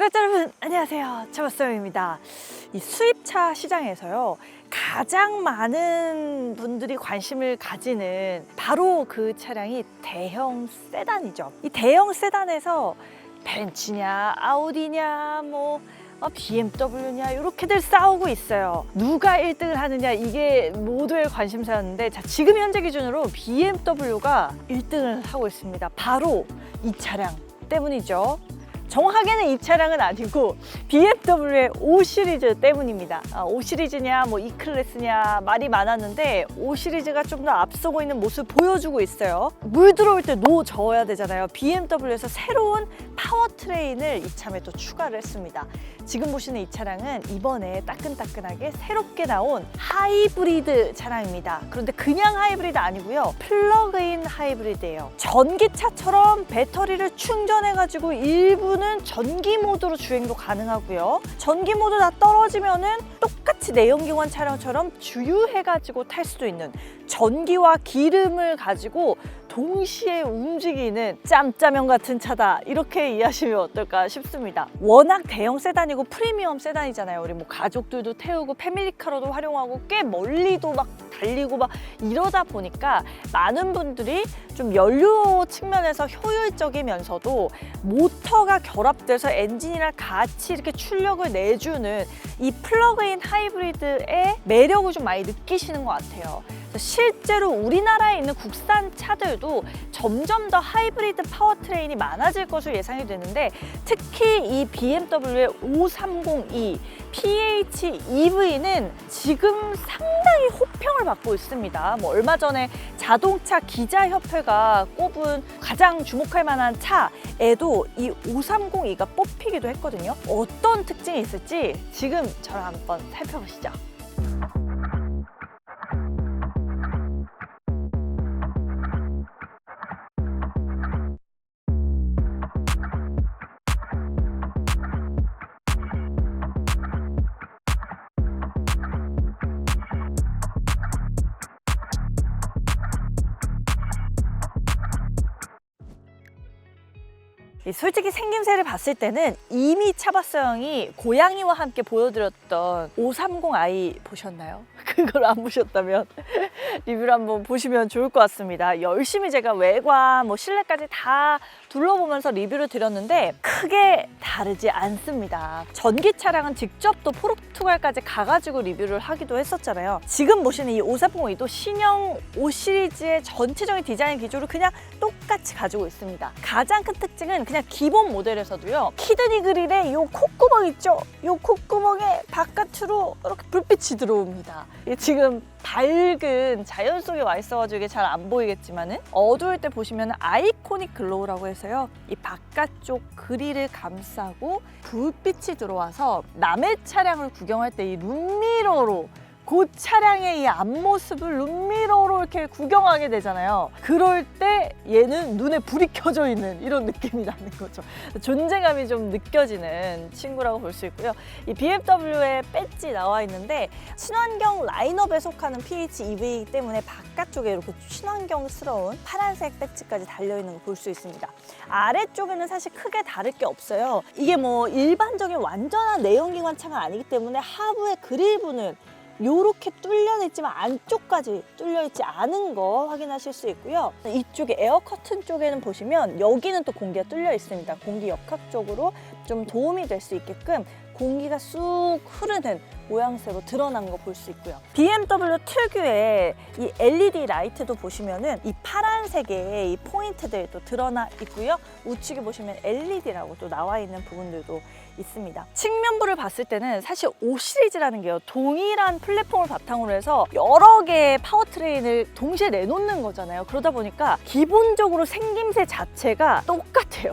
구독자 여러분 안녕하세요, 차박쌤입니다. 이 수입차 시장에서요 가장 많은 분들이 관심을 가지는 바로 그 차량이 대형 세단이죠. 이 대형 세단에서 벤츠냐 아우디냐 BMW냐 이렇게들 싸우고 있어요. 누가 1등을 하느냐 이게 모두의 관심사였는데, 자, 지금 현재 기준으로 BMW가 1등을 하고 있습니다. 바로 이 차량 때문이죠. 정확하게는 이 차량은 아니고 BMW의 5 시리즈 때문입니다. 5 시리즈냐 E클래스냐 말이 많았는데 5 시리즈가 좀 더 앞서고 있는 모습 보여주고 있어요. 물 들어올 때 노 저어야 되잖아요. BMW에서 새로운 파워트레인을 이참에 또 추가를 했습니다. 지금 보시는 이 차량은 이번에 따끈따끈하게 새롭게 나온 하이브리드 차량입니다. 그런데 그냥 하이브리드 아니고요, 플러그인 하이브리드예요. 전기차처럼 배터리를 충전해가지고 일부는 전기 모드로 주행도 가능하고요, 전기 모드 다 떨어지면은 똑같이 내연기관 차량처럼 주유해가지고 탈 수도 있는, 전기와 기름을 가지고 동시에 움직이는 짬짜면 같은 차다, 이렇게 이해하시면 어떨까 싶습니다. 워낙 대형 세단이고 프리미엄 세단이잖아요. 우리 가족들도 태우고 패밀리카로도 활용하고 꽤 멀리도 막 달리고 막 이러다 보니까 많은 분들이 좀 연료 측면에서 효율적이면서도 모터가 결합돼서 엔진이랑 같이 이렇게 출력을 내주는 이 플러그인 하이브리드의 매력을 좀 많이 느끼시는 것 같아요. 실제로 우리나라에 있는 국산 차들도 점점 더 하이브리드 파워트레인이 많아질 것으로 예상이 되는데, 특히 이 BMW의 530e PHEV는 지금 상당히 호평을 받고 있습니다. 얼마 전에 자동차 기자협회가 꼽은 가장 주목할 만한 차에도 이 530e가 뽑히기도 했거든요. 어떤 특징이 있을지 지금 저랑 한번 살펴보시죠. 솔직히 생김새를 봤을 때는 이미 차박서영이 고양이와 함께 보여드렸던 530i 보셨나요? 그걸 안 보셨다면 리뷰를 한번 보시면 좋을 것 같습니다. 열심히 제가 외관, 실내까지 다 둘러보면서 리뷰를 드렸는데 크게 다르지 않습니다. 전기 차량은 직접 또 포르투갈까지 가가지고 리뷰를 하기도 했었잖아요. 지금 보시는 이 530e도 신형 5 시리즈의 전체적인 디자인 기조를 그냥 똑같이 가지고 있습니다. 가장 큰 특징은 그냥 기본 모델에서도요, 키드니 그릴에 이 콧구멍 있죠? 이 콧구멍에 바깥으로 이렇게 불빛이 들어옵니다. 지금 밝은 자연 속에 와 있어가지고 이게 잘 안 보이겠지만은 어두울 때 보시면 아이코닉 글로우라고 해서요, 이 바깥쪽 그릴을 감싸고 불빛이 들어와서 남의 차량을 구경할 때 이 룸미러로 그 차량의 이 앞모습을 룸미러로 이렇게 구경하게 되잖아요. 그럴 때 얘는 눈에 불이 켜져 있는 이런 느낌이 나는 거죠. 존재감이 좀 느껴지는 친구라고 볼 수 있고요. 이 BMW의 배지 나와 있는데 친환경 라인업에 속하는 PHEV이기 때문에 바깥쪽에 이렇게 친환경스러운 파란색 배지까지 달려있는 거 볼 수 있습니다. 아래쪽에는 사실 크게 다를 게 없어요. 이게 일반적인 완전한 내연기관 차가 아니기 때문에 하부의 그릴 부분 요렇게 뚫려있지만 안쪽까지 뚫려있지 않은 거 확인하실 수 있고요. 이쪽에 에어 커튼 쪽에는 보시면 여기는 또 공기가 뚫려 있습니다. 공기 역학 쪽으로 좀 도움이 될 수 있게끔 공기가 쑥 흐르는 모양새로 드러난 거 볼 수 있고요. BMW 특유의 이 LED 라이트도 보시면은 이 파란색의 이 포인트들도 드러나 있고요. 우측에 보시면 LED라고 또 나와 있는 부분들도 있습니다. 측면부를 봤을 때는 사실 5 시리즈라는 게요, 동일한 플랫폼을 바탕으로 해서 여러 개의 파워트레인을 동시에 내놓는 거잖아요. 그러다 보니까 기본적으로 생김새 자체가 똑같아요.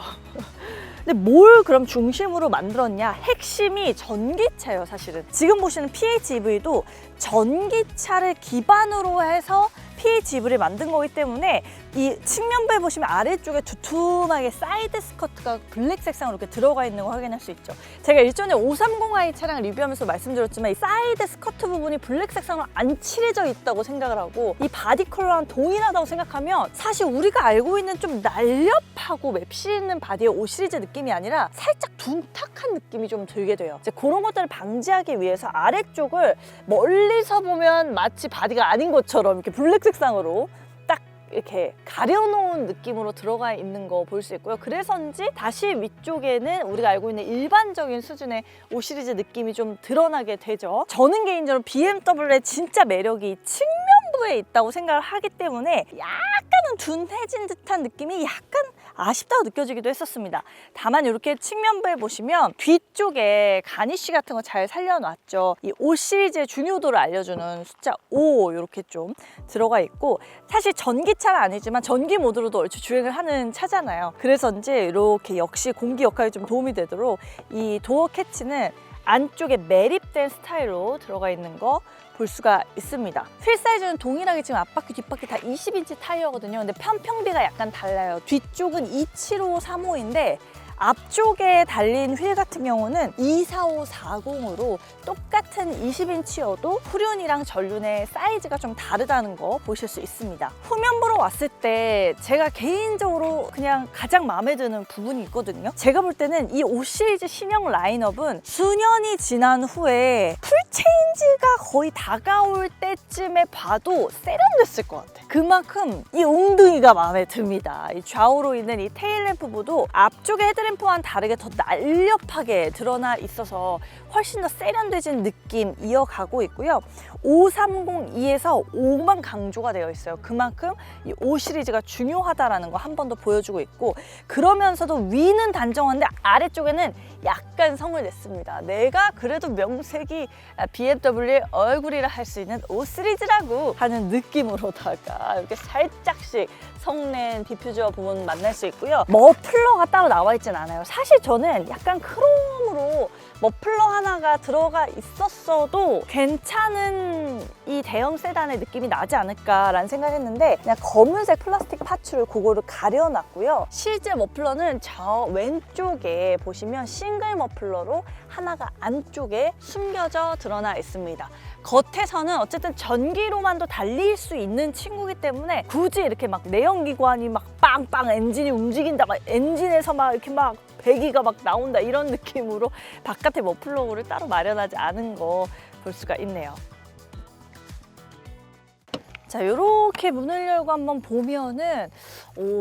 근데 뭘 그럼 중심으로 만들었냐? 핵심이 전기차예요, 사실은. 지금 보시는 PHEV도 전기차를 기반으로 해서 피지브를 만든 거기 때문에 이 측면부에 보시면 아래쪽에 두툼하게 사이드 스커트가 블랙 색상으로 이렇게 들어가 있는 거 확인할 수 있죠. 제가 일전에 530i 차량 리뷰하면서 말씀드렸지만 이 사이드 스커트 부분이 블랙 색상으로 안 칠해져 있다고 생각을 하고 이 바디 컬러랑 동일하다고 생각하면 사실 우리가 알고 있는 좀 날렵하고 맵시 있는 바디의 5 시리즈 느낌이 아니라 살짝 둔탁한 느낌이 좀 들게 돼요. 이제 그런 것들을 방지하기 위해서 아래쪽을 멀리서 보면 마치 바디가 아닌 것처럼 이렇게 블랙 색상으로 딱 이렇게 가려놓은 느낌으로 들어가 있는 거 볼 수 있고요. 그래서인지 다시 위쪽에는 우리가 알고 있는 일반적인 수준의 5 시리즈 느낌이 좀 드러나게 되죠. 저는 개인적으로 BMW의 진짜 매력이 측면부에 있다고 생각을 하기 때문에 약간은 둔해진 듯한 느낌이 약간 아쉽다고 느껴지기도 했었습니다. 다만 이렇게 측면부에 보시면 뒤쪽에 가니쉬 같은 거 잘 살려놨죠. 이 5 시리즈의 중요도를 알려주는 숫자 5 이렇게 좀 들어가 있고, 사실 전기차는 아니지만 전기 모드로도 얼추 주행을 하는 차잖아요. 그래서인지 이렇게 역시 공기 역할이 좀 도움이 되도록 이 도어 캐치는 안쪽에 매립된 스타일로 들어가 있는 거 볼 수가 있습니다. 휠 사이즈는 동일하게 지금 앞바퀴 뒷바퀴 다 20인치 타이어거든요. 근데 편평비가 약간 달라요. 뒤쪽은 27535인데 앞쪽에 달린 휠 같은 경우는 24540으로 똑같은 20인치여도 후륜이랑 전륜의 사이즈가 좀 다르다는 거 보실 수 있습니다. 후면부로 왔을 때 제가 개인적으로 그냥 가장 마음에 드는 부분이 있거든요. 제가 볼 때는 이 5 시리즈 신형 라인업은 수년이 지난 후에 풀체인지가 거의 다가올 때쯤에 봐도 세련됐을 것 같아요. 그만큼 이 웅둥이가 마음에 듭니다. 이 좌우로 있는 이 테일램프보도 앞쪽에 헤드램프와는 다르게 더 날렵하게 드러나 있어서 훨씬 더 세련되진 느낌 이어가고 있고요. 5302에서 5만 강조가 되어 있어요. 그만큼 이 5 시리즈가 중요하다는 거 한 번 더 보여주고 있고, 그러면서도 위는 단정한데 아래쪽에는 약간 성을 냈습니다. 내가 그래도 명색이 BMW의 얼굴이라 할 수 있는 5 시리즈라고 하는 느낌으로다가 이렇게 살짝씩 성낸 디퓨저 부분 만날 수 있고요. 머플러가 따로 나와 있진 않아요. 사실 저는 약간 크롬으로 머플러 하나가 들어가 있었어도 괜찮은 이 대형 세단의 느낌이 나지 않을까라는 생각했는데 그냥 검은색 플라스틱 파츠를 그거를 가려놨고요. 실제 머플러는 저 왼쪽에 보시면 싱글 머플러로 하나가 안쪽에 숨겨져 드러나 있습니다. 겉에서는 어쨌든 전기로만도 달릴 수 있는 친구이기 때문에 굳이 이렇게 막 내연기관이 막 빵빵 엔진이 움직인다, 막 엔진에서 막 이렇게 막 배기가 막 나온다 이런 느낌으로 바깥에 머플러를 따로 마련하지 않은 거 볼 수가 있네요. 자, 이렇게 문을 열고 한번 보면은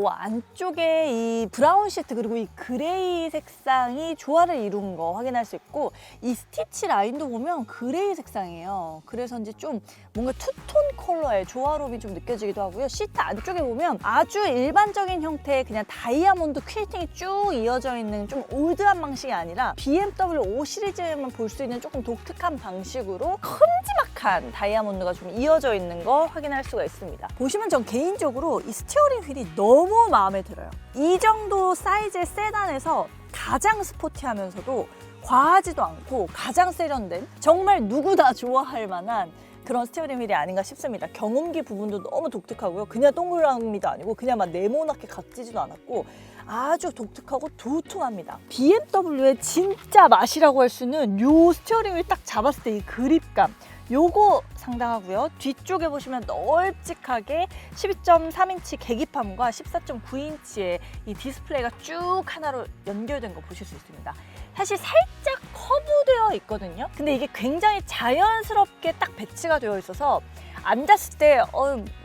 안쪽에 이 브라운 시트 그리고 이 그레이 색상이 조화를 이룬 거 확인할 수 있고, 이 스티치 라인도 보면 그레이 색상이에요. 그래서인지 좀 뭔가 투톤 컬러의 조화로움이 좀 느껴지기도 하고요. 시트 안쪽에 보면 아주 일반적인 형태의 그냥 다이아몬드 퀼팅이 쭉 이어져 있는 좀 올드한 방식이 아니라 BMW 5 시리즈에만 볼 수 있는 조금 독특한 방식으로 큼지막한 다이아몬드가 좀 이어져 있는 거 확인할 수가 있습니다. 보시면 전 개인적으로 이 스티어링 휠이 너무 마음에 들어요. 이 정도 사이즈의 세단에서 가장 스포티하면서도 과하지도 않고 가장 세련된, 정말 누구나 좋아할 만한 그런 스티어링 휠이 아닌가 싶습니다. 경운기 부분도 너무 독특하고요. 그냥 동그라미도 아니고 그냥 막 네모나게 각지지도 않았고 아주 독특하고 두툼합니다. BMW의 진짜 맛이라고 할 수 있는 이 스티어링 휠 딱 잡았을 때 이 그립감, 요거 상당하고요. 뒤쪽에 보시면 널찍하게 12.3인치 계기판과 14.9인치의 이 디스플레이가 쭉 하나로 연결된 거 보실 수 있습니다. 사실 살짝 커브되어 있거든요. 근데 이게 굉장히 자연스럽게 딱 배치가 되어 있어서 앉았을 때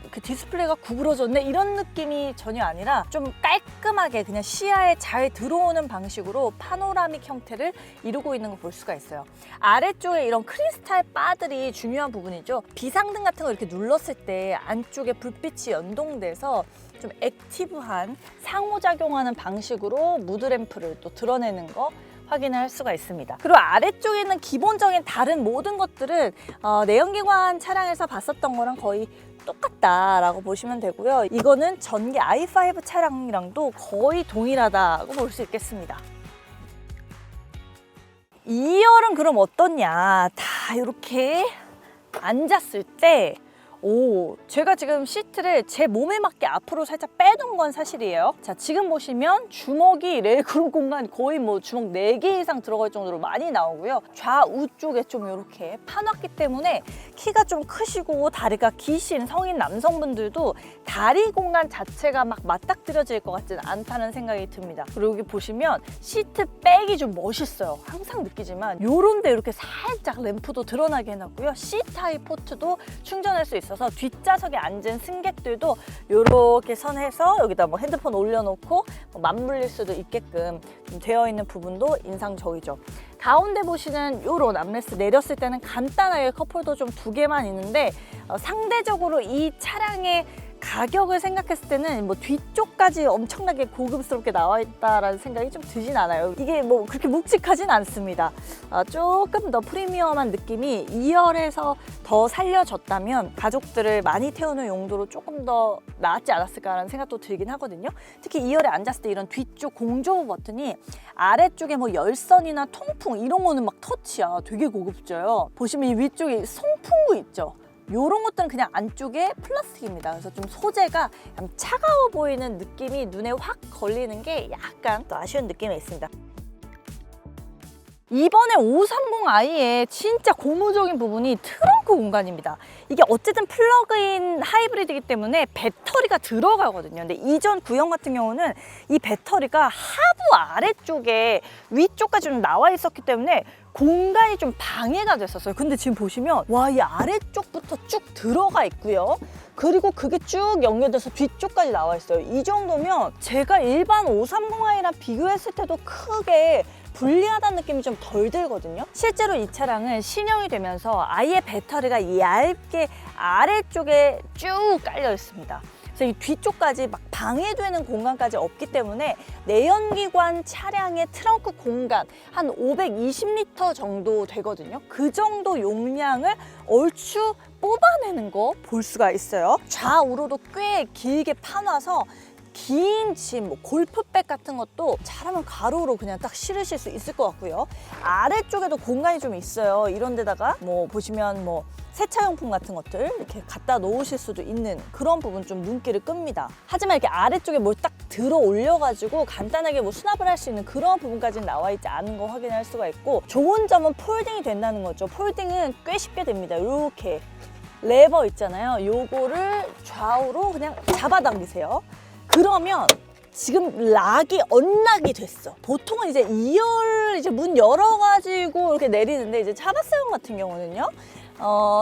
그 디스플레이가 구부러졌네 이런 느낌이 전혀 아니라 좀 깔끔하게 그냥 시야에 잘 들어오는 방식으로 파노라믹 형태를 이루고 있는 걸 볼 수가 있어요. 아래쪽에 이런 크리스탈 바들이 중요한 부분이죠. 비상등 같은 거 이렇게 눌렀을 때 안쪽에 불빛이 연동돼서 좀 액티브한 상호작용하는 방식으로 무드램프를 또 드러내는 거 확인할 수가 있습니다. 그리고 아래쪽에 있는 기본적인 다른 모든 것들은 내연기관 차량에서 봤었던 거랑 거의 똑같다라고 보시면 되고요. 이거는 전기 i5 차량이랑도 거의 동일하다고 볼 수 있겠습니다. 2열은 그럼 어떻냐? 다 이렇게 앉았을 때 제가 지금 시트를 제 몸에 맞게 앞으로 살짝 빼둔 건 사실이에요. 자, 지금 보시면 주먹이 레그룸 공간이 거의 뭐 주먹 4개 이상 들어갈 정도로 많이 나오고요. 좌우 쪽에 좀 이렇게 파놨기 때문에 키가 좀 크시고 다리가 기신 성인 남성분들도 다리 공간 자체가 막 맞닥뜨려질 것 같지는 않다는 생각이 듭니다. 그리고 여기 보시면 시트 백이 좀 멋있어요. 항상 느끼지만 요런 데 이렇게 살짝 램프도 드러나게 해놨고요. C타입 포트도 충전할 수 있어서 뒷좌석에 앉은 승객들도 이렇게 선해서 여기다 뭐 핸드폰 올려놓고 뭐 맞물릴 수도 있게끔 좀 되어 있는 부분도 인상적이죠. 가운데 보시는 요런 암레스트 내렸을 때는 간단하게 컵홀더 좀 2개만 있는데 상대적으로 이 차량의 가격을 생각했을 때는 뭐 뒤쪽까지 엄청나게 고급스럽게 나와 있다라는 생각이 좀 들진 않아요. 이게 뭐 그렇게 묵직하진 않습니다. 조금 더 프리미엄한 느낌이 2열에서 더 살려졌다면 가족들을 많이 태우는 용도로 조금 더 나았지 않았을까라는 생각도 들긴 하거든요. 특히 2열에 앉았을 때 이런 뒤쪽 공조부 버튼이 아래쪽에 뭐 열선이나 통풍 이런 거는 막 터치야. 되게 고급져요. 보시면 이 위쪽에 송풍구 있죠. 요런 것들은 그냥 안쪽에 플라스틱입니다. 그래서 좀 소재가 약간 차가워 보이는 느낌이 눈에 확 걸리는 게 약간 또 아쉬운 느낌이 있습니다. 이번에 530i의 진짜 고무적인 부분이 트렁크 공간입니다. 이게 어쨌든 플러그인 하이브리드이기 때문에 배터리가 들어가거든요. 근데 이전 구형 같은 경우는 이 배터리가 하부 아래쪽에 위쪽까지 좀 나와 있었기 때문에 공간이 좀 방해가 됐었어요. 근데 지금 보시면 와, 이 아래쪽부터 쭉 들어가 있고요. 그리고 그게 쭉 연결돼서 뒤쪽까지 나와 있어요. 이 정도면 제가 일반 530i랑 비교했을 때도 크게 불리하다는 느낌이 좀 덜 들거든요. 실제로 이 차량은 신형이 되면서 아예 배터리가 얇게 아래쪽에 쭉 깔려 있습니다. 그래서 이 뒤쪽까지 막 방해되는 공간까지 없기 때문에 내연기관 차량의 트렁크 공간 한 520리터 정도 되거든요. 그 정도 용량을 얼추 뽑아내는 거 볼 수가 있어요. 좌우로도 꽤 길게 파놔서 긴 짐, 뭐 골프백 같은 것도 잘하면 가로로 그냥 딱 실으실 수 있을 것 같고요. 아래쪽에도 공간이 좀 있어요. 이런 데다가 뭐 보시면 뭐 세차용품 같은 것들 이렇게 갖다 놓으실 수도 있는 그런 부분 좀 눈길을 끕니다. 하지만 이렇게 아래쪽에 뭘 딱 들어 올려가지고 간단하게 뭐 수납을 할 수 있는 그런 부분까지는 나와 있지 않은 거 확인할 수가 있고, 좋은 점은 폴딩이 된다는 거죠. 폴딩은 꽤 쉽게 됩니다. 이렇게 레버 있잖아요. 요거를 좌우로 그냥 잡아당기세요. 그러면 지금 락이 언락이 됐어. 보통은 이제 2열 이제 문 열어가지고 이렇게 내리는데, 이제 차바사용 같은 경우는요,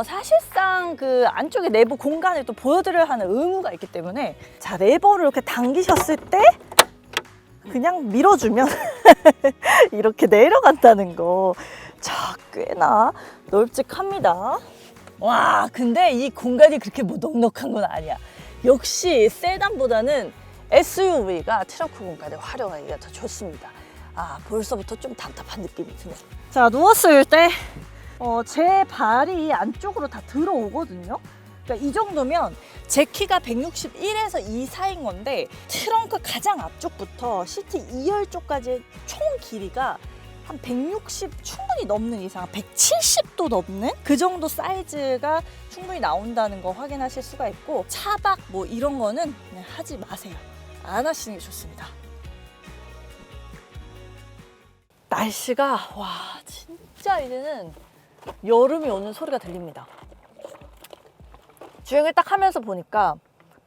사실상 그 안쪽에 내부 공간을 또 보여드려야 하는 의무가 있기 때문에, 자, 레버를 이렇게 당기셨을 때 그냥 밀어주면 이렇게 내려간다는 거. 자, 꽤나 널찍합니다. 와, 근데 이 공간이 그렇게 뭐 넉넉한 건 아니야. 역시 세단보다는 SUV가 트렁크 공간에 활용하기가 더 좋습니다. 벌써부터 좀 답답한 느낌이 드네요. 자, 누웠을 때 제 발이 안쪽으로 다 들어오거든요. 그러니까 이 정도면 제 키가 161에서 2 사이인 건데, 트렁크 가장 앞쪽부터 시트 2열 쪽까지 총 길이가 한 160 충분히 넘는 이상, 170도 넘는 그 정도 사이즈가 충분히 나온다는 거 확인하실 수가 있고, 차박 뭐 이런 거는 그냥 하지 마세요. 안 하시는 게 좋습니다. 날씨가 와, 진짜 이제는 여름이 오는 소리가 들립니다. 주행을 딱 하면서 보니까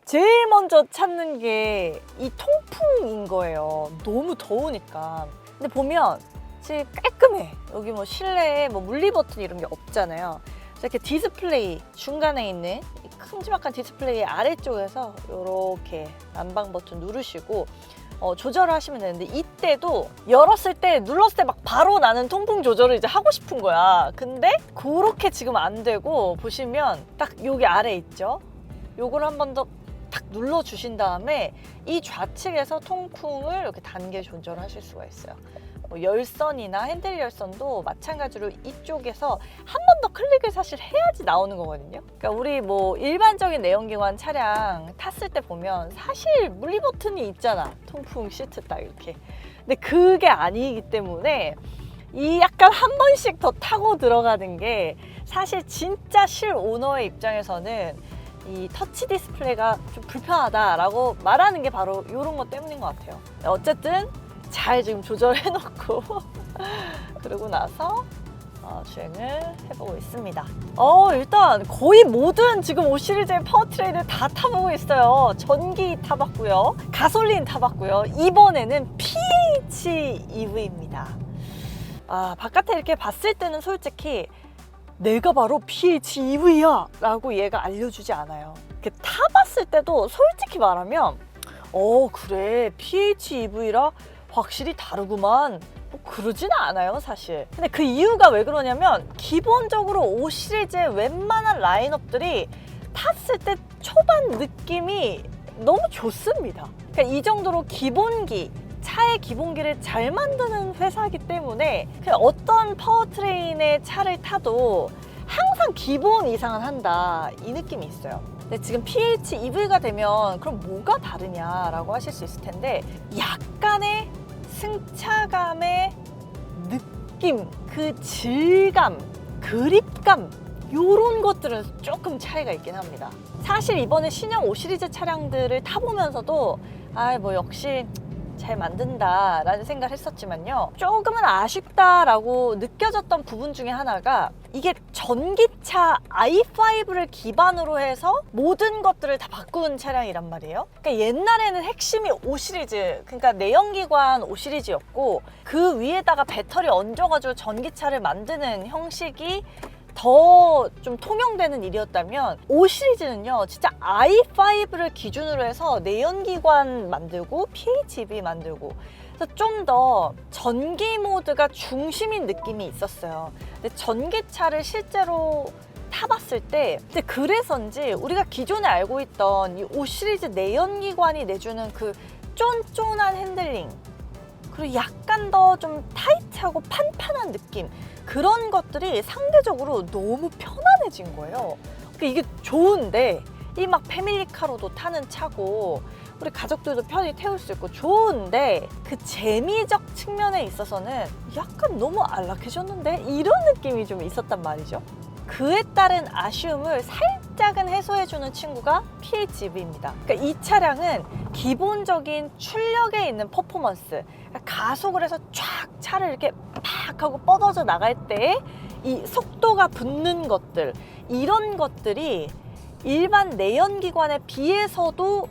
제일 먼저 찾는 게 이 통풍인 거예요. 너무 더우니까. 근데 보면 지금 깔끔해. 여기 뭐 실내에 뭐 물리 버튼 이런 게 없잖아요. 이렇게 디스플레이, 중간에 있는 이 큼지막한 디스플레이 아래쪽에서 이렇게 난방 버튼 누르시고 조절을 하시면 되는데, 이때도 열었을 때 눌렀을 때 막 바로 나는 통풍 조절을 이제 하고 싶은 거야. 근데 그렇게 지금 안 되고, 보시면 딱 여기 아래 있죠? 요걸 한 번 더 탁 눌러 주신 다음에 이 좌측에서 통풍을 이렇게 단계 조절하실 수가 있어요. 뭐 열선이나 핸들 열선도 마찬가지로 이쪽에서 한 번 더 클릭을 사실 해야지 나오는 거거든요. 그러니까 우리 뭐 일반적인 내연기관 차량 탔을 때 보면 사실 물리 버튼이 있잖아. 통풍 시트 딱 이렇게. 근데 그게 아니기 때문에 이 약간 한 번씩 더 타고 들어가는 게 사실 진짜 실 오너의 입장에서는 이 터치 디스플레이가 좀 불편하다라고 말하는 게 바로 이런 것 때문인 것 같아요. 어쨌든 잘 지금 조절해놓고 그러고 나서 주행을 해보고 있습니다. 일단 거의 모든 지금 5 시리즈의 파워트레인을 다 타보고 있어요. 전기 타봤고요, 가솔린 타봤고요. 이번에는 PHEV입니다. 바깥에 이렇게 봤을 때는 솔직히 내가 바로 PHEV야 라고 얘가 알려주지 않아요. 이렇게 타봤을 때도 솔직히 말하면 그래 PHEV라 확실히 다르구만 그러지는 않아요 사실. 근데 그 이유가 왜 그러냐면 기본적으로 5 시리즈의 웬만한 라인업들이 탔을 때 초반 느낌이 너무 좋습니다. 그러니까 이 정도로 기본기, 차의 기본기를 잘 만드는 회사이기 때문에 그냥 어떤 파워트레인의 차를 타도 항상 기본 이상은 한다 이 느낌이 있어요. 근데 지금 PHEV가 되면 그럼 뭐가 다르냐라고 하실 수 있을 텐데, 약간의 승차감의 느낌, 그 질감, 그립감 요런 것들은 조금 차이가 있긴 합니다. 사실 이번에 신형 5 시리즈 차량들을 타보면서도 뭐 역시 잘 만든다 라는 생각을 했었지만요, 조금은 아쉽다라고 느껴졌던 부분 중에 하나가 이게 전기차 i5를 기반으로 해서 모든 것들을 다 바꾼 차량이란 말이에요. 그러니까 옛날에는 핵심이 5 시리즈, 그러니까 내연기관 5 시리즈였고 그 위에다가 배터리 얹어가지고 전기차를 만드는 형식이 더 좀 통용되는 일이었다면 5 시리즈는요 진짜 i5를 기준으로 해서 내연기관 만들고 PHEV 만들고 좀 더 전기 모드가 중심인 느낌이 있었어요. 근데 전기차를 실제로 타봤을 때 근데 그래서인지 우리가 기존에 알고 있던 이 5 시리즈 내연기관이 내주는 그 쫀쫀한 핸들링, 그리고 약간 더 좀 타이트하고 판판한 느낌, 그런 것들이 상대적으로 너무 편안해진 거예요. 그러니까 이게 좋은데 이 막 패밀리카로도 타는 차고 우리 가족들도 편히 태울 수 있고 좋은데 그 재미적 측면에 있어서는 약간 너무 안락해졌는데 이런 느낌이 좀 있었단 말이죠. 그에 따른 아쉬움을 살짝은 해소해주는 친구가 PHEV입니다. 그러니까 이 차량은 기본적인 출력에 있는 퍼포먼스, 그러니까 가속을 해서 쫙 차를 이렇게 팍 하고 뻗어져 나갈 때 이 속도가 붙는 것들, 이런 것들이 일반 내연기관에 비해서도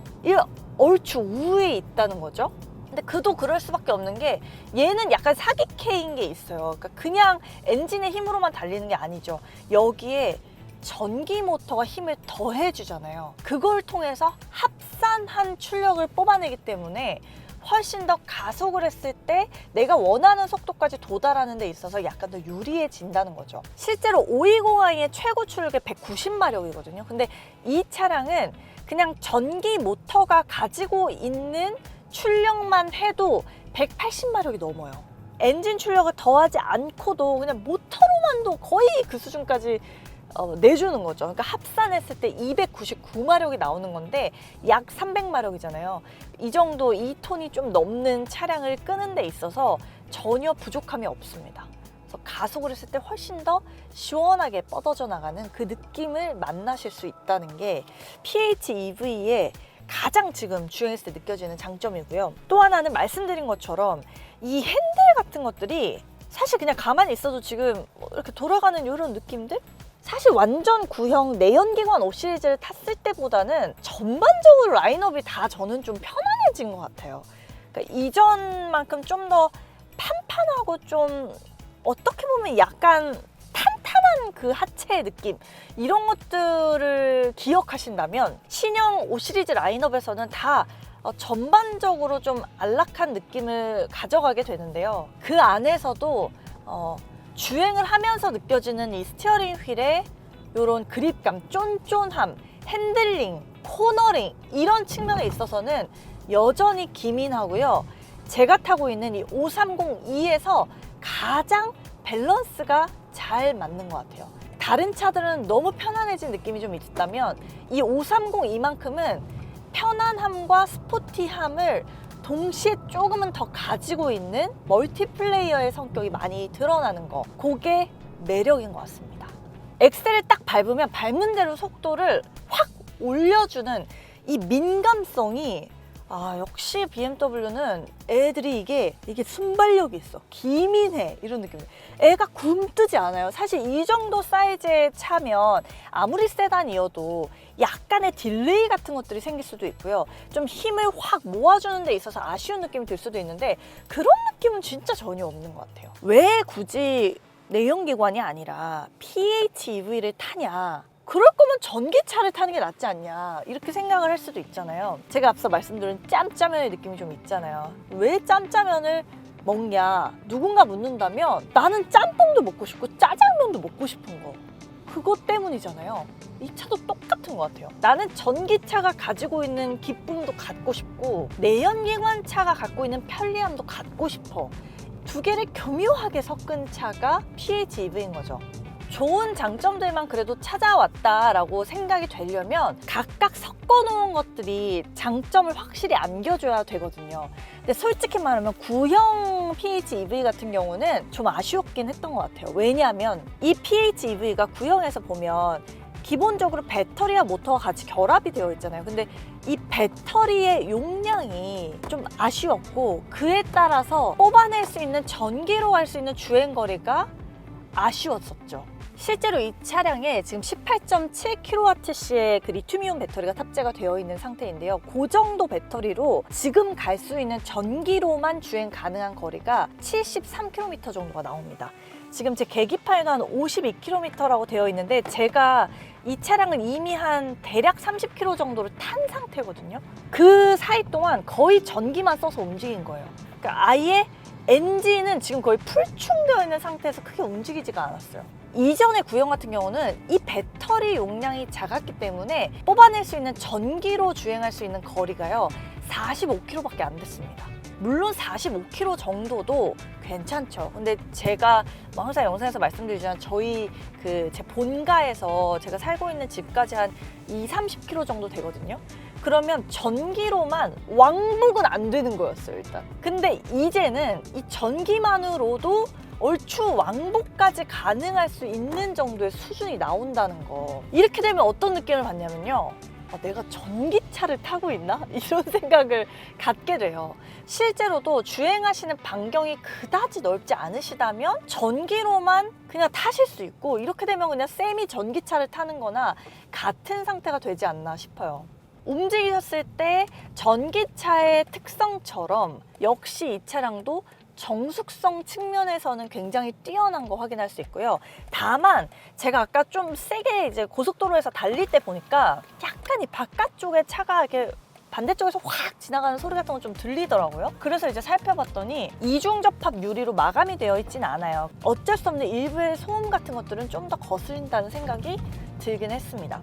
얼추 우위에 있다는 거죠. 근데 그도 그럴 수밖에 없는 게 얘는 약간 사기캐인 게 있어요. 그러니까 그냥 엔진의 힘으로만 달리는 게 아니죠. 여기에 전기 모터가 힘을 더해주잖아요. 그걸 통해서 합산한 출력을 뽑아내기 때문에 훨씬 더 가속을 했을 때 내가 원하는 속도까지 도달하는 데 있어서 약간 더 유리해진다는 거죠. 실제로 520i의 최고 출력이 190마력이거든요. 근데 이 차량은 그냥 전기 모터가 가지고 있는 출력만 해도 180마력이 넘어요. 엔진 출력을 더하지 않고도 그냥 모터로만도 거의 그 수준까지 내주는 거죠. 그러니까 합산했을 때 299마력이 나오는 건데 약 300마력이잖아요. 이 정도 2톤이 좀 넘는 차량을 끄는 데 있어서 전혀 부족함이 없습니다. 그래서 가속을 했을 때 훨씬 더 시원하게 뻗어져 나가는 그 느낌을 만나실 수 있다는 게 PHEV의 가장 지금 주행했을 때 느껴지는 장점이고요. 또 하나는 말씀드린 것처럼 이 핸들 같은 것들이 사실 그냥 가만히 있어도 지금 이렇게 돌아가는 이런 느낌들? 사실 완전 구형 내연기관 5 시리즈를 탔을 때보다는 전반적으로 라인업이 다 저는 좀 편안해진 것 같아요. 그러니까 이전만큼 좀 더 판판하고 좀 어떻게 보면 약간 탄탄한 그 하체의 느낌, 이런 것들을 기억하신다면 신형 5 시리즈 라인업에서는 다 전반적으로 좀 안락한 느낌을 가져가게 되는데요. 그 안에서도 주행을 하면서 느껴지는 이 스티어링 휠의 이런 그립감, 쫀쫀함, 핸들링, 코너링, 이런 측면에 있어서는 여전히 기민하고요. 제가 타고 있는 이 530e에서 가장 밸런스가 잘 맞는 것 같아요. 다른 차들은 너무 편안해진 느낌이 좀 있다면 이 530e만큼은 편안함과 스포티함을 동시에 조금은 더 가지고 있는 멀티플레이어의 성격이 많이 드러나는 거, 그게 매력인 것 같습니다. 엑셀을 딱 밟으면 밟는 대로 속도를 확 올려주는 이 민감성이 역시 BMW는 애들이 이게 순발력이 있어. 기민해. 이런 느낌이에요. 애가 굼뜨지 않아요. 사실 이 정도 사이즈의 차면 아무리 세단이어도 약간의 딜레이 같은 것들이 생길 수도 있고요. 좀 힘을 확 모아주는 데 있어서 아쉬운 느낌이 들 수도 있는데 그런 느낌은 진짜 전혀 없는 것 같아요. 왜 굳이 내연기관이 아니라 PHEV를 타냐? 그럴 거면 전기차를 타는 게 낫지 않냐 이렇게 생각을 할 수도 있잖아요. 제가 앞서 말씀드린 짬짜면의 느낌이 좀 있잖아요. 왜 짬짜면을 먹냐 누군가 묻는다면 나는 짬뽕도 먹고 싶고 짜장면도 먹고 싶은 거 그것 때문이잖아요. 이 차도 똑같은 것 같아요. 나는 전기차가 가지고 있는 기쁨도 갖고 싶고 내연기관 차가 갖고 있는 편리함도 갖고 싶어. 두 개를 교묘하게 섞은 차가 PHEV인 거죠. 좋은 장점들만 그래도 찾아왔다라고 생각이 되려면 각각 섞어놓은 것들이 장점을 확실히 안겨줘야 되거든요. 근데 솔직히 말하면 구형 PHEV 같은 경우는 좀 아쉬웠긴 했던 것 같아요. 왜냐하면 이 PHEV가 구형에서 보면 기본적으로 배터리와 모터가 같이 결합이 되어 있잖아요. 근데 이 배터리의 용량이 좀 아쉬웠고 그에 따라서 뽑아낼 수 있는 전기로 할 수 있는 주행거리가 아쉬웠었죠. 실제로 이 차량에 지금 18.7kWh의 그 리튬이온 배터리가 탑재가 되어 있는 상태인데요. 그 정도 배터리로 지금 갈 수 있는 전기로만 주행 가능한 거리가 73km 정도가 나옵니다. 지금 제 계기판에도 한 52km라고 되어 있는데 제가 이 차량을 이미 한 대략 30km 정도를 탄 상태거든요. 그 사이 동안 거의 전기만 써서 움직인 거예요. 그러니까 아예 엔진은 지금 거의 풀충되어 있는 상태에서 크게 움직이지가 않았어요. 이전의 구형 같은 경우는 이 배터리 용량이 작았기 때문에 뽑아낼 수 있는 전기로 주행할 수 있는 거리가요 45km밖에 안 됐습니다. 물론 45km 정도도 괜찮죠. 근데 제가 항상 영상에서 말씀드리지만 저희 제 본가에서 제가 살고 있는 집까지 한 30km 정도 되거든요. 그러면 전기로만 왕복은 안 되는 거였어요, 일단. 근데 이제는 이 전기만으로도 얼추 왕복까지 가능할 수 있는 정도의 수준이 나온다는 거. 이렇게 되면 어떤 느낌을 받냐면요. 내가 전기차를 타고 있나? 이런 생각을 갖게 돼요. 실제로도 주행하시는 반경이 그다지 넓지 않으시다면 전기로만 그냥 타실 수 있고 이렇게 되면 그냥 세미 전기차를 타는 거나 같은 상태가 되지 않나 싶어요. 움직이셨을 때 전기차의 특성처럼 역시 이 차량도 정숙성 측면에서는 굉장히 뛰어난 거 확인할 수 있고요. 다만 제가 아까 좀 세게 이제 고속도로에서 달릴 때 보니까 약간 이 바깥쪽에 차가 이렇게 반대쪽에서 확 지나가는 소리 같은 거 좀 들리더라고요. 그래서 이제 살펴봤더니 이중 접합 유리로 마감이 되어 있진 않아요. 어쩔 수 없는 일부의 소음 같은 것들은 좀 더 거슬린다는 생각이 들긴 했습니다.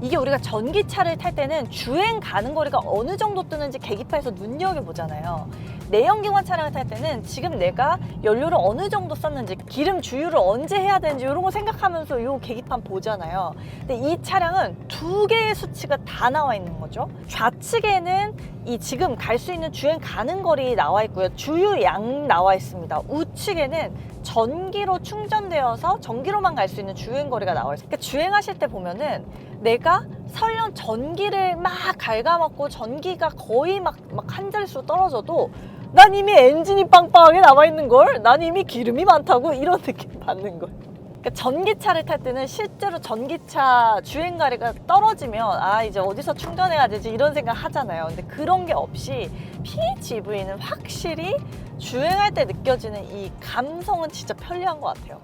이게 우리가 전기차를 탈 때는 주행 가는 거리가 어느 정도 뜨는지 계기판에서 눈여겨보잖아요. 내연기관 차량을 탈 때는 지금 내가 연료를 어느 정도 썼는지 기름 주유를 언제 해야 되는지 이런 거 생각하면서 이 계기판 보잖아요. 근데 이 차량은 두 개의 수치가 다 나와 있는 거죠. 좌측에는 이 지금 갈 수 있는 주행 가는 거리 나와 있고요. 주유량 나와 있습니다. 우측에는 전기로 충전되어서 전기로만 갈 수 있는 주행거리가 나와 있어요. 그러니까 주행하실 때 보면은 내가 설령 전기를 막 갉아먹고 전기가 거의 막 한 자릿수로 떨어져도 난 이미 엔진이 빵빵하게 남아있는걸? 난 이미 기름이 많다고? 이런 느낌 받는 거예요. 그러니까 전기차를 탈 때는 실제로 전기차 주행거리가 떨어지면 이제 어디서 충전해야 되지 이런 생각 하잖아요. 근데 그런 게 없이 PHEV는 확실히 주행할 때 느껴지는 이 감성은 진짜 편리한 것 같아요.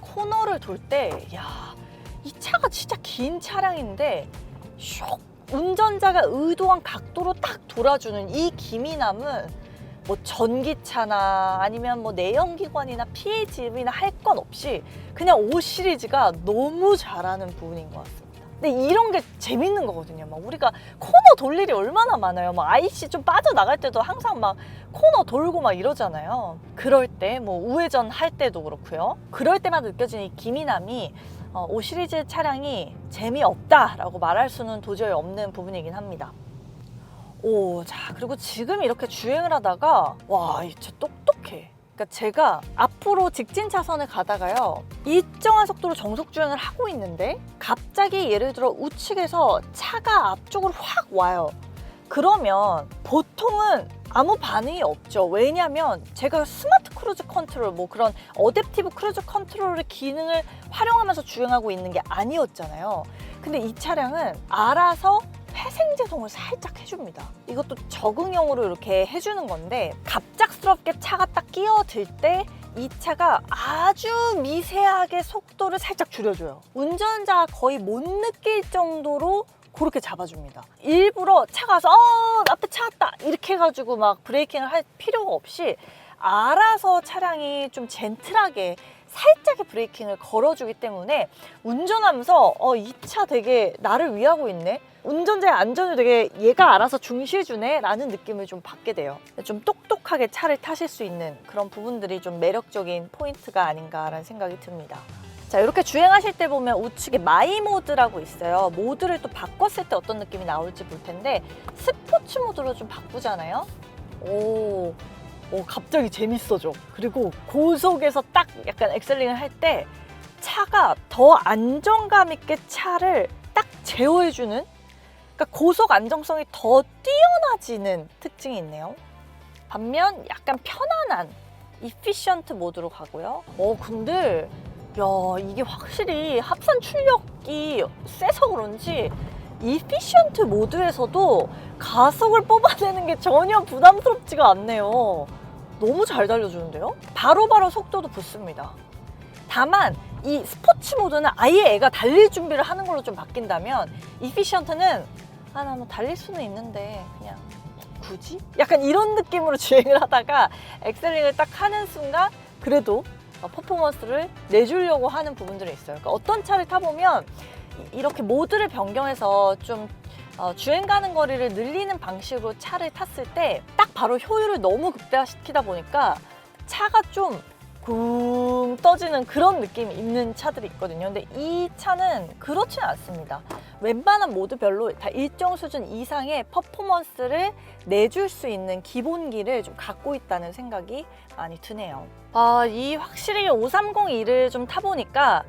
코너를 돌 때, 이 차가 진짜 긴 차량인데 슉 운전자가 의도한 각도로 딱 돌아주는 이 기민함은 뭐 전기차나 아니면 뭐 내연기관이나 PHEV나 할 건 없이 그냥 5 시리즈가 너무 잘하는 부분인 것 같습니다. 근데 이런 게 재밌는 거거든요. 막 우리가 코너 돌 일이 얼마나 많아요. 막 IC 좀 빠져나갈 때도 항상 막 코너 돌고 막 이러잖아요. 그럴 때 뭐 우회전 할 때도 그렇고요. 그럴 때마다 느껴지는 이 기민함이 5 시리즈 차량이 재미없다라고 말할 수는 도저히 없는 부분이긴 합니다. 자, 그리고 지금 이렇게 주행을 하다가 와, 이 차 똑똑해. 그러니까 제가 앞으로 직진 차선을 가다가요, 일정한 속도로 정속 주행을 하고 있는데 갑자기 예를 들어 우측에서 차가 앞쪽으로 확 와요. 그러면 보통은 아무 반응이 없죠. 왜냐면 제가 스마트 크루즈 컨트롤, 뭐 그런 어댑티브 크루즈 컨트롤의 기능을 활용하면서 주행하고 있는 게 아니었잖아요. 근데 이 차량은 알아서 회생제동을 살짝 해줍니다. 이것도 적응형으로 이렇게 해주는 건데, 갑작스럽게 차가 딱 끼어들 때 이 차가 아주 미세하게 속도를 살짝 줄여줘요. 운전자가 거의 못 느낄 정도로 그렇게 잡아줍니다. 일부러 차가 와서 앞에 차 왔다 이렇게 해가지고 막 브레이킹을 할 필요가 없이 알아서 차량이 좀 젠틀하게 살짝의 브레이킹을 걸어주기 때문에 운전하면서 이 차 되게 나를 위하고 있네, 운전자의 안전을 되게 얘가 알아서 중시해주네 라는 느낌을 좀 받게 돼요. 좀 똑똑하게 차를 타실 수 있는 그런 부분들이 좀 매력적인 포인트가 아닌가라는 생각이 듭니다. 자, 이렇게 주행하실 때 보면 우측에 마이 모드라고 있어요. 모드를 또 바꿨을 때 어떤 느낌이 나올지 볼 텐데, 스포츠 모드로 좀 바꾸잖아요. 오, 갑자기 재밌어져. 그리고 고속에서 딱 약간 엑셀링을 할 때 차가 더 안정감 있게 차를 딱 제어해주는, 그러니까 고속 안정성이 더 뛰어나지는 특징이 있네요. 반면 약간 편안한 이피션트 모드로 가고요. 근데 야, 이게 확실히 합산 출력이 세서 그런지 이피션트 모드에서도 가속을 뽑아내는 게 전혀 부담스럽지가 않네요. 너무 잘 달려주는데요? 바로바로 속도도 붙습니다. 다만 이 스포츠 모드는 아예 애가 달릴 준비를 하는 걸로 좀 바뀐다면, 이피션트는 나 뭐 달릴 수는 있는데 그냥 굳이? 약간 이런 느낌으로 주행을 하다가 엑셀링을 딱 하는 순간 그래도 퍼포먼스를 내주려고 하는 부분들이 있어요. 그러니까 어떤 차를 타보면 이렇게 모드를 변경해서 좀 주행 가는 거리를 늘리는 방식으로 차를 탔을 때 딱 바로 효율을 너무 극대화시키다 보니까 차가 좀 쿵 떠지는 그런 느낌이 있는 차들이 있거든요. 근데 이 차는 그렇지는 않습니다. 웬만한 모드별로 다 일정 수준 이상의 퍼포먼스를 내줄 수 있는 기본기를 좀 갖고 있다는 생각이 많이 드네요. 이 확실히 530E를 좀 타보니까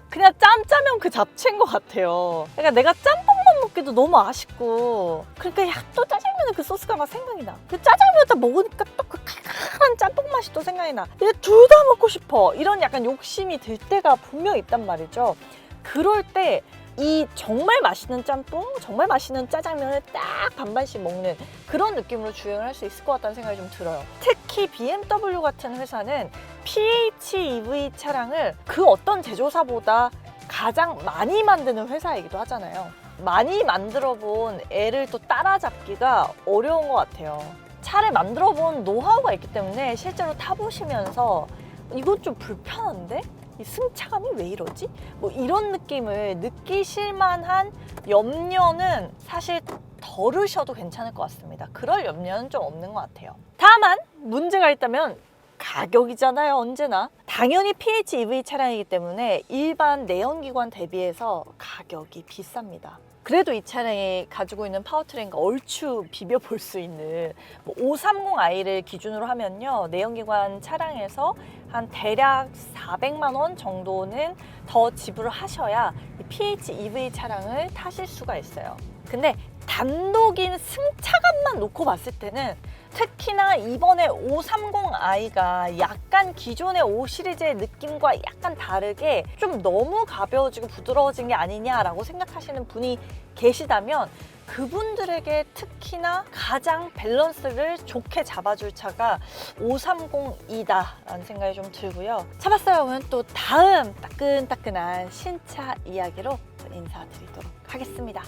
그냥 짬짜면 그 잡채인 것 같아요. 그러니까 내가 짬뽕만 먹기도 너무 아쉽고, 그러니까 또 짜장면에 그 소스가 막 생각이 나. 그 짜장면을 딱 먹으니까 또 그 칼칼한 짬뽕 맛이 또 생각이 나. 둘 다 먹고 싶어. 이런 약간 욕심이 들 때가 분명 있단 말이죠. 그럴 때 이 정말 맛있는 짬뽕, 정말 맛있는 짜장면을 딱 반반씩 먹는 그런 느낌으로 주행을 할 수 있을 것 같다는 생각이 좀 들어요. 특히 BMW 같은 회사는 PHEV 차량을 그 어떤 제조사보다 가장 많이 만드는 회사이기도 하잖아요. 많이 만들어 본 애를 또 따라잡기가 어려운 것 같아요. 차를 만들어 본 노하우가 있기 때문에 실제로 타보시면서 이건 좀 불편한데? 이 승차감이 왜 이러지? 뭐 이런 느낌을 느끼실 만한 염려는 사실 덜으셔도 괜찮을 것 같습니다. 그럴 염려는 좀 없는 것 같아요. 다만 문제가 있다면 가격이잖아요. 언제나. 당연히 PHEV 차량이기 때문에 일반 내연기관 대비해서 가격이 비쌉니다. 그래도 이 차량이 가지고 있는 파워트레인과 얼추 비벼볼 수 있는 530i를 기준으로 하면요, 내연기관 차량에서 한 대략 400만 원 정도는 더 지불을 하셔야 PHEV 차량을 타실 수가 있어요. 근데 단독인 승차감만 놓고 봤을 때는 특히나 이번에 530i가 약간 기존의 5 시리즈의 느낌과 약간 다르게 좀 너무 가벼워지고 부드러워진 게 아니냐라고 생각하시는 분이 계시다면, 그분들에게 특히나 가장 밸런스를 좋게 잡아줄 차가 530이다라는 생각이 좀 들고요. 차봤어요. 오늘 또 다음 따끈따끈한 신차 이야기로 인사드리도록 하겠습니다.